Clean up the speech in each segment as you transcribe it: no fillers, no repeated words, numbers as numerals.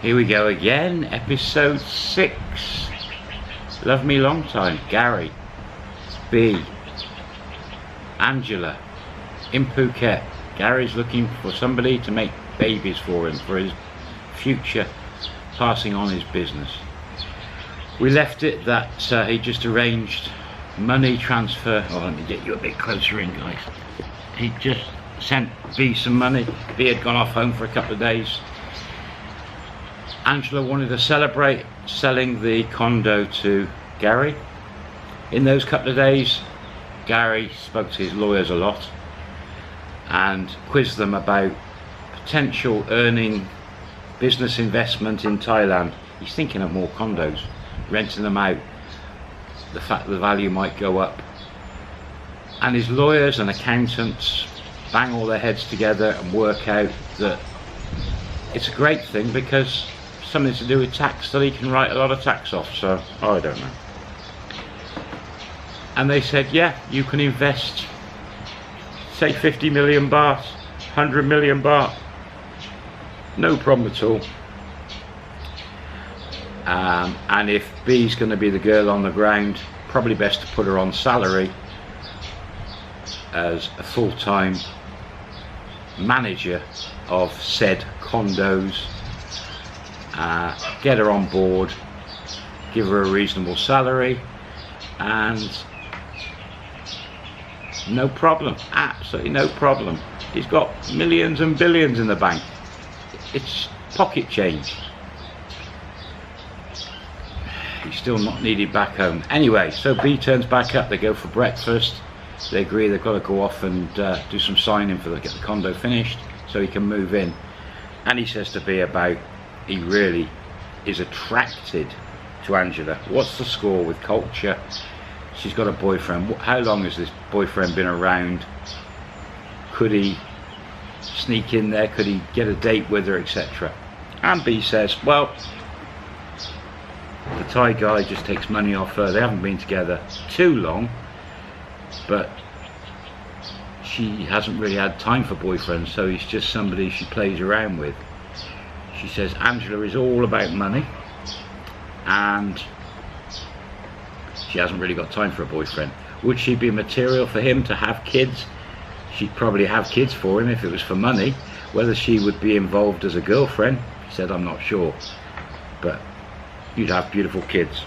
Here we go again, episode 6. Love me long time. Gary, B, Angela, in Phuket. Gary's looking for somebody to make babies for him, for his future, passing on his business. We left it that he just arranged money transfer. Oh, let me get you a bit closer in, guys. He just sent B some money. B had gone off home for a couple of days. Angela wanted to celebrate selling the condo to Gary. In those couple of days, Gary spoke to his lawyers a lot and quizzed them about potential earning business investment in Thailand. He's thinking of more condos, renting them out. The fact the value might go up. And his lawyers and accountants bang all their heads together and work out that it's a great thing because something to do with tax, that he can write a lot of tax off. So I don't know. And they said, yeah, you can invest, say 50 million baht, 100 million baht, no problem at all. And if B's going to be the girl on the ground, probably best to put her on salary as a full-time manager of said condos. Get her on board, give her a reasonable salary, and no problem, absolutely no problem. He's got millions and billions in the bank. It's pocket change. He's still not needed back home. Anyway, so B turns back up, they go for breakfast. They agree they've got to go off and do some signing for get the condo finished so he can move in. And he says to B about he really is attracted to Angela. What's the score with culture? She's got a boyfriend. How long has this boyfriend been around? Could he sneak in there? Could he get a date with her, etc.? And B says, well, the Thai guy just takes money off her. They haven't been together too long, but she hasn't really had time for boyfriends, so he's just somebody she plays around with. She says Angela is all about money and she hasn't really got time for a boyfriend. Would she be material for him to have kids? She'd probably have kids for him if it was for money. Whether she would be involved as a girlfriend, he said, I'm not sure, but you'd have beautiful kids.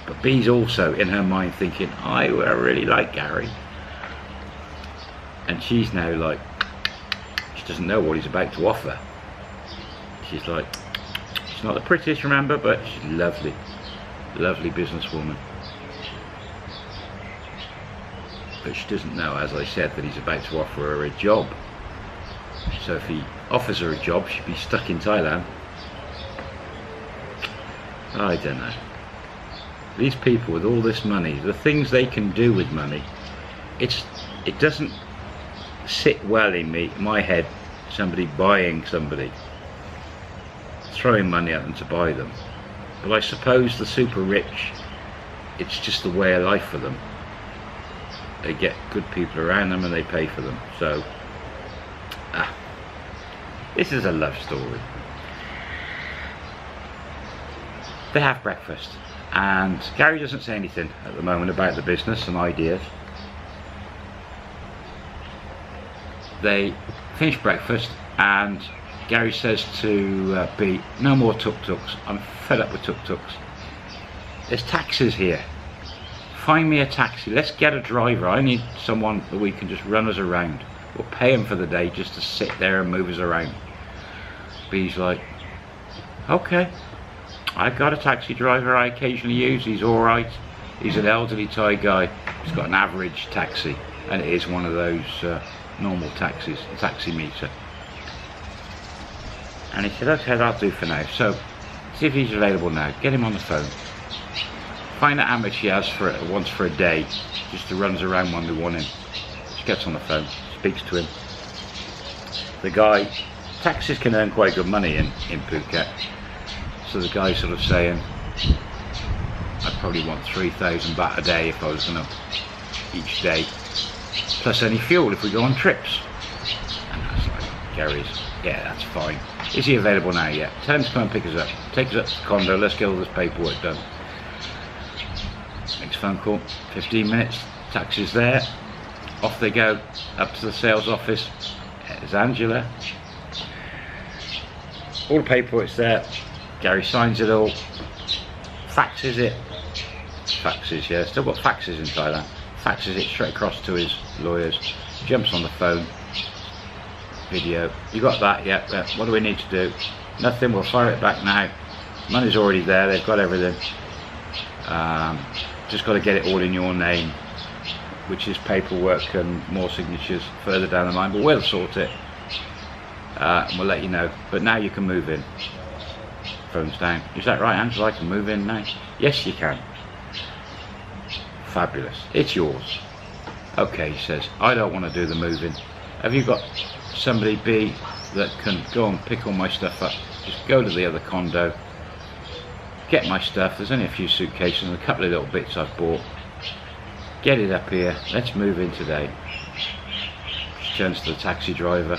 But B's also in her mind thinking, I really like Gary. And she's now like, she doesn't know what he's about to offer. She's like, she's not the prettiest, remember, but she's lovely, lovely businesswoman. But she doesn't know, as I said, that he's about to offer her a job. So if he offers her a job, she'd be stuck in Thailand. I don't know. These people with all this money, the things they can do with money, it doesn't sit well in my head, somebody buying somebody, throwing money at them to buy them. But I suppose the super rich, it's just the way of life for them. They get good people around them and they pay for them. So this is a love story. They have breakfast and Gary doesn't say anything at the moment about the business and ideas. They finish breakfast and Gary says to B, no more tuk-tuks, I'm fed up with tuk-tuks. There's taxis here. Find me a taxi, let's get a driver. I need someone that we can just run us around. We'll pay him for the day just to sit there and move us around. B's like, okay, I've got a taxi driver I occasionally use, he's alright. He's an elderly Thai guy, he's got an average taxi, and it is one of those normal taxis, a taxi meter. And he said, okay, that'll do for now. So, see if he's available now, get him on the phone. Find out how much he has for it, wants for a day, just to run us around when we want him. She gets on the phone, speaks to him. The guy, taxis can earn quite good money in Phuket. So the guy's sort of saying, I'd probably want 3,000 baht a day if I was going to, each day, plus any fuel if we go on trips. And I was like, Gary's, yeah, that's fine. Is he available now? Yeah. Tell him to come and pick us up. Take us up to the condo. Let's get all this paperwork done. Next phone call. 15 minutes. Taxi's there. Off they go. Up to the sales office. There's Angela. All the paperwork's there. Gary signs it all. Faxes it. Faxes, yeah. Still got faxes in Thailand. Faxes it straight across to his lawyers. Jumps on the phone. Video. You got that? Yeah. What do we need to do? Nothing. We'll fire it back now. Money's already there. They've got everything. Just got to get it all in your name, which is paperwork and more signatures further down the line. But we'll sort it. And we'll let you know. But now you can move in. Phone's down. Is that right, Angela? I can move in now? Yes, you can. Fabulous. It's yours. Okay, he says. I don't want to do the moving. Have you got somebody B that can go and pick all my stuff up? Just go to the other condo. Get my stuff. There's only a few suitcases and a couple of little bits I've bought. Get it up here. Let's move in today. She turns to the taxi driver.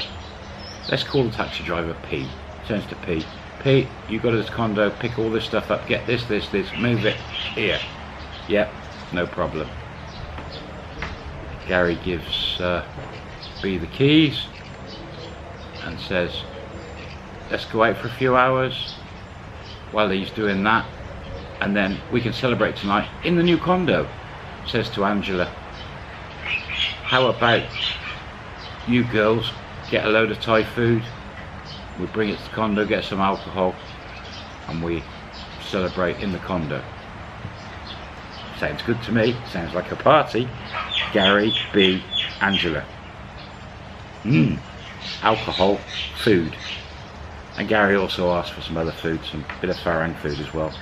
Let's call the taxi driver P. Turns to P. P, you go to this condo, pick all this stuff up, get this, move it here. Yep, no problem. Gary gives B the keys and says, let's go out for a few hours while he's doing that, and then we can celebrate tonight in the new condo. Says to Angela, how about you girls get a load of Thai food, we bring it to the condo, get some alcohol, and we celebrate in the condo. Sounds good to me. Sounds like a party. Gary, B, Angela. Alcohol, food. And Gary also asked for some other food, some bit of Farang food as well.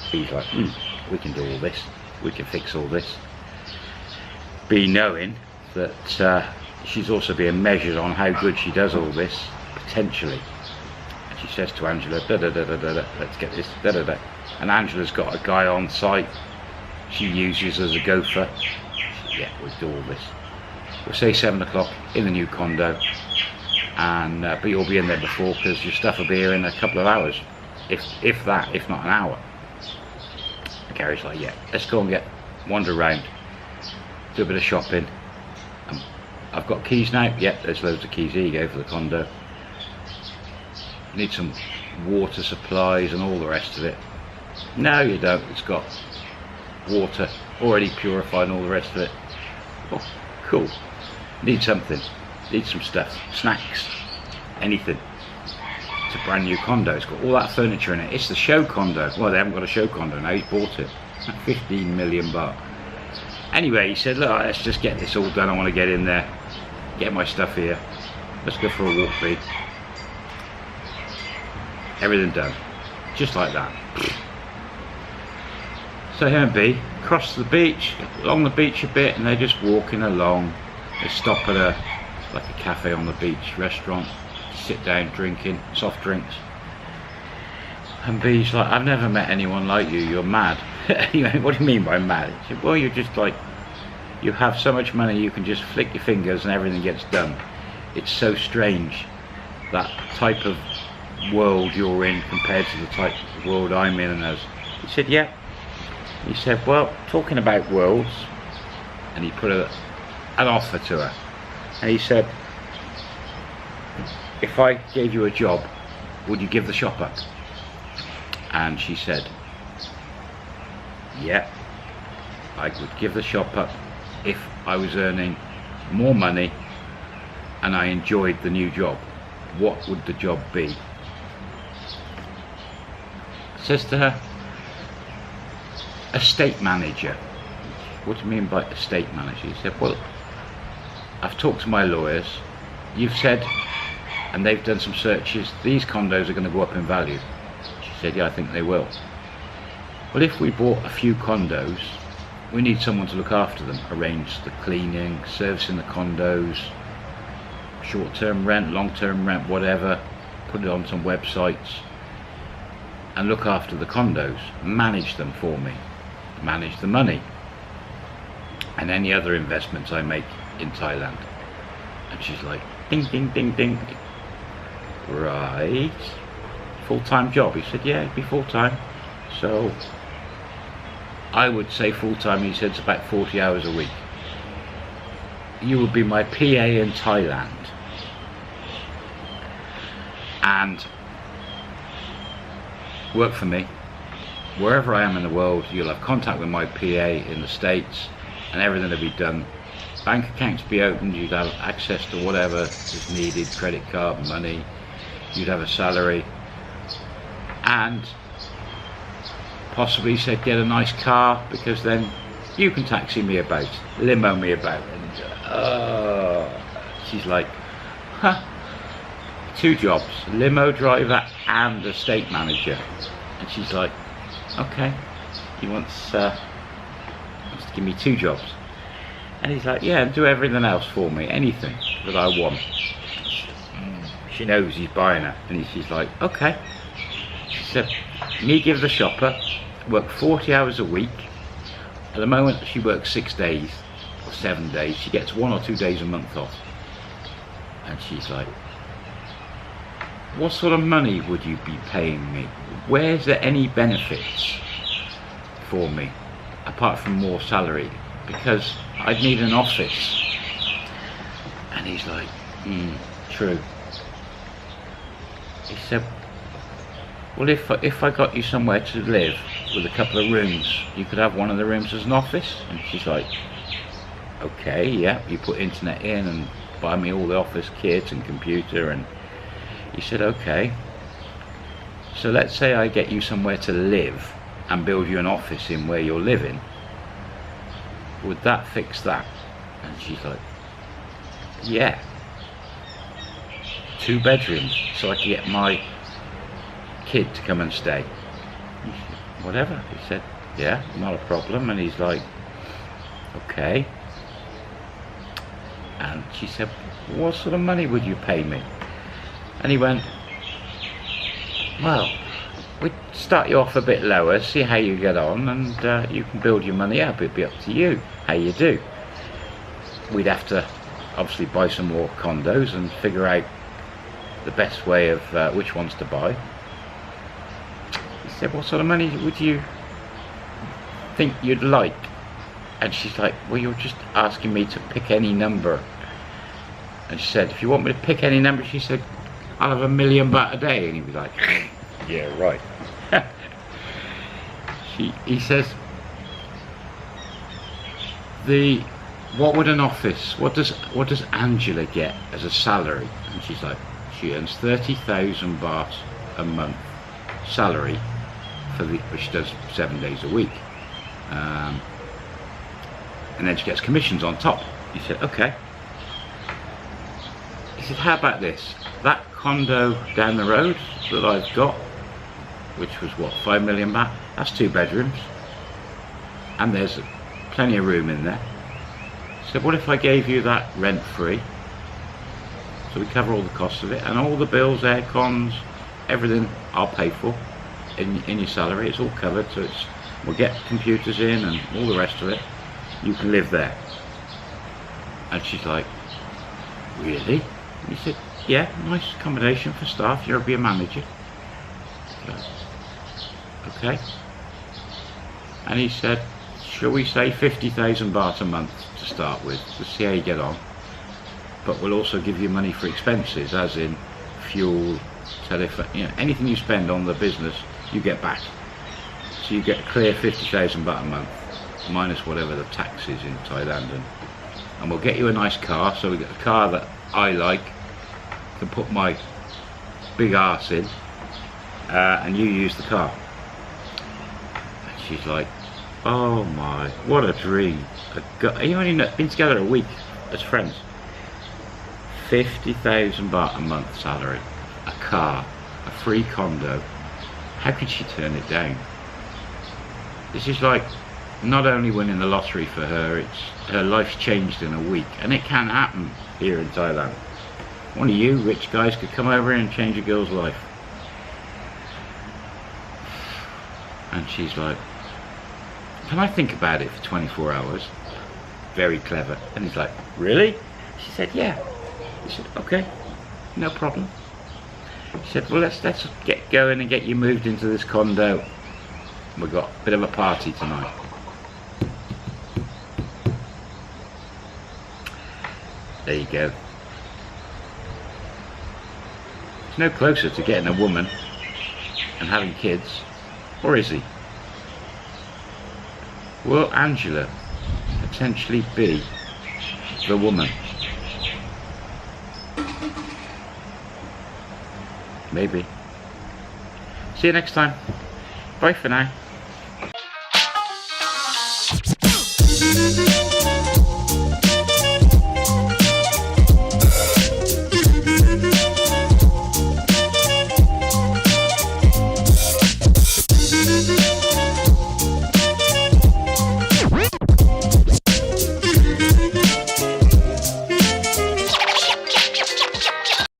He's like, we can do all this. We can fix all this. B, knowing that she's also being measured on how good she does all this, potentially. And she says to Angela, let's get this, And Angela's got a guy on site she uses as a gopher. Yeah, we'll do all this. We'll say 7 o'clock in the new condo, and but you'll be in there before, because your stuff will be here in a couple of hours, if that, if not an hour. And Gary's like, yeah, let's go and wander around, do a bit of shopping. I've got keys now. Yep, there's loads of keys. Here you go for the condo. Need some water supplies and all the rest of it. No, you don't. It's got water already purified and all the rest of it. Oh, cool. Need something. Need some stuff. Snacks. Anything. It's a brand new condo. It's got all that furniture in it. It's the show condo. Well, they haven't got a show condo now. He's bought it. 15 million baht. Anyway, he said, look, let's just get this all done. I want to get in there, get my stuff here. Let's go for a walk, B. Everything done. Just like that. So him and B cross the beach, along the beach a bit, and they're just walking along. They stop at like a cafe on the beach, restaurant, sit down drinking, soft drinks. And B's like, I've never met anyone like you, you're mad. Anyway, what do you mean by mad? He said, well, you're just like, you have so much money you can just flick your fingers and everything gets done. It's so strange, that type of world you're in compared to the type of world I'm in and us. He said, yeah. He said, well, talking about worlds, and he put an offer to her. And he said, if I gave you a job, would you give the shop up? And she said, yeah, I would give the shop up if I was earning more money and I enjoyed the new job. What would the job be? Says to her, estate manager. What do you mean by estate manager? He said, well, I've talked to my lawyers. You've said, and they've done some searches, these condos are going to go up in value. She said, yeah, I think they will. Well, if we bought a few condos, we need someone to look after them, arrange the cleaning, servicing the condos, short-term rent, long-term rent, whatever, put it on some websites, and look after the condos, manage them for me, manage the money, and any other investments I make in Thailand. And she's like, ding, ding, ding, ding. right, full-time job? He said, yeah, it'd be full-time. So I would say full-time, he said, it's about 40 hours a week. You would be my PA in Thailand. And work for me. Wherever I am in the world, you'll have contact with my PA in the States, and everything will be done. Bank accounts be opened, you'd have access to whatever is needed, credit card, money, you'd have a salary, and possibly said get a nice car, because then you can taxi me about, limo me about. And she's like, huh, 2 jobs, limo driver and estate manager. And she's like, okay, he wants to give me 2 jobs. And he's like, yeah, do everything else for me, anything that I want. She knows he's buying her, and she's like, okay. She said, me give the shopper, work 40 hours a week. At the moment she works 6 days or 7 days. She gets 1 or 2 days a month off. And she's like, what sort of money would you be paying me? Where's there any benefits for me apart from more salary? Because I'd need an office. And he's like, true. He said, well, if I got you somewhere to live with a couple of rooms, you could have one of the rooms as an office. And she's like, okay, yeah, you put internet in and buy me all the office kit and computer. And he said, okay, so let's say I get you somewhere to live and build you an office in where you're living. Would that fix that? And she's like, yeah, 2 bedrooms, so I can get my kid to come and stay. Whatever. He said, yeah, not a problem. And he's like, okay. And she said, what sort of money would you pay me? And he went, well, we'd start you off a bit lower, see how you get on, and you can build your money up. It'd be up to you how you do. We'd have to obviously buy some more condos and figure out the best way of which ones to buy. He said, what sort of money would you think you'd like? And she's like, well, you're just asking me to pick any number. And she said, if you want me to pick any number, she said, I'll have $1 million baht a day. And he'd be like, yeah, right. He says, what would an office, what does Angela get as a salary? And she's like, she earns 30,000 baht a month salary which she does 7 days a week, and then she gets commissions on top. He said, okay. He said, how about this? That condo down the road that I've got, which was what, 5 million baht, that's 2 bedrooms, and there's plenty of room in there. So what if I gave you that rent free? So we cover all the costs of it, and all the bills, air cons, everything I'll pay for in your salary. It's all covered, so we'll get computers in and all the rest of it. You can live there. And she's like, really? And he said, yeah, nice accommodation for staff, you'll be a manager. So, okay. And he said, shall we say 50,000 baht a month to start with, to see how you get on, but we'll also give you money for expenses, as in fuel, telephone, anything you spend on the business you get back. So you get a clear 50,000 baht a month, minus whatever the tax is in Thailand, and we'll get you a nice car. So we get a car that I like, can put my big arse in, and you use the car. And she's like, oh my, what a dream. You only been together a week as friends. 50,000 baht a month salary, a car, a free condo. How could she turn it down? This is like not only winning the lottery for her, it's her life's changed in a week, and it can happen here in Thailand. One of you rich guys could come over here and change a girl's life. And she's like, can I think about it for 24 hours? Very clever. And he's like, really? She said, yeah. He said, okay, no problem. She said, well, let's get going and get you moved into this condo. We've got a bit of a party tonight. There you go. He's no closer to getting a woman and having kids, or is he? Will Angela potentially be the woman? Maybe. See you next time. Bye for now.